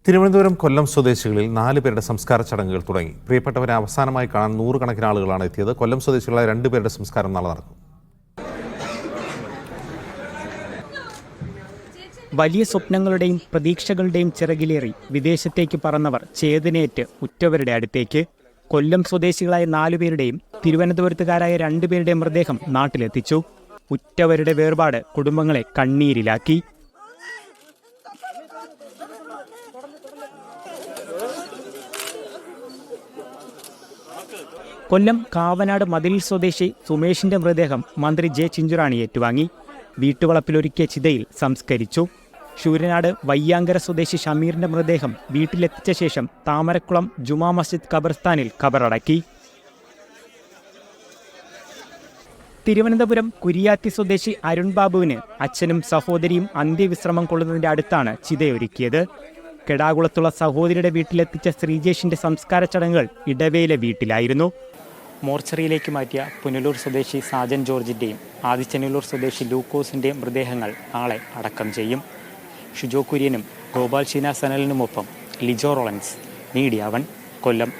തിരുവനന്തപുരം കൊല്ലം സ്വദേശികളിൽ 4 പേരുടെ സംസ്കാര ചടങ്ങുകൾ തുടങ്ങി. പ്രിയപ്പെട്ടവരെ അവസാനമായി കാണാൻ നൂറുകണക്കിന് ആളുകളാണ് എത്തിയത്. കൊല്ലം സ്വദേശികളായ 2 പേരുടെ സംസ്കാരം നാളെ നടക്കും. വലിയ സ്വപ്നങ്ങളുടെയും പ്രതീക്ഷകളുടെയും ചിറകിലേറി വിദേശത്തേക്ക് പറന്നവർ ചേതനയേറ്റ് ഉറ്റവരുടെ അടുത്തേക്ക്. കൊല്ലം സ്വദേശികളായ 4 പേരുടെയും തിരുവനന്തപുരത്തുകാരായ 2 പേരുടെയും മൃതദേഹം നാട്ടിലെത്തിച്ചു. ഉറ്റവരുടെ വേർപാട് കുടുംബങ്ങളെ കണ്ണീരിലാക്കി. കൊല്ലം കാവനാട് മതിലിൽ സ്വദേശി സുമേഷിന്റെ മൃതദേഹം മന്ത്രി ജെ ചിഞ്ചുറാണി ഏറ്റുവാങ്ങി. വീട്ടുവളപ്പിലൊരുക്കിയ ചിതയിൽ സംസ്കരിച്ചു. ശൂരനാട് വയ്യാങ്കര സ്വദേശി ഷമീറിന്റെ മൃതദേഹം വീട്ടിലെത്തിച്ച ശേഷം താമരക്കുളം ജുമാ മസ്ജിദ് ഖബർസ്ഥാനിൽ ഖബറടക്കി. തിരുവനന്തപുരം കുരിയാത്തി സ്വദേശി അരുൺ ബാബുവിന് അച്ഛനും സഹോദരിയും അന്ത്യവിശ്രമം കൊള്ളുന്നതിന്റെ അടുത്താണ് ചിതയൊരുക്കിയത്. കെടാകുളത്തുള്ള സഹോദരിയുടെ വീട്ടിലെത്തിച്ച ശ്രീജേഷിന്റെ സംസ്കാര ചടങ്ങുകൾ ഇടവേല വീട്ടിലായിരുന്നു. മോർച്ചറിയിലേക്ക് മാറ്റിയ പുനലൂർ സ്വദേശി സാജൻ ജോർജിന്റെയും ആദിച്ചനല്ലൂർ സ്വദേശി ലൂക്കോസിന്റെയും മൃതദേഹങ്ങൾ നാളെ അടക്കം ചെയ്യും. ഷിജോ കുര്യനും ഗോപാൽ ഷീന സനലിനുമൊപ്പം ലിജോ റോളൻസ്, മീഡിയ 1, കൊല്ലം.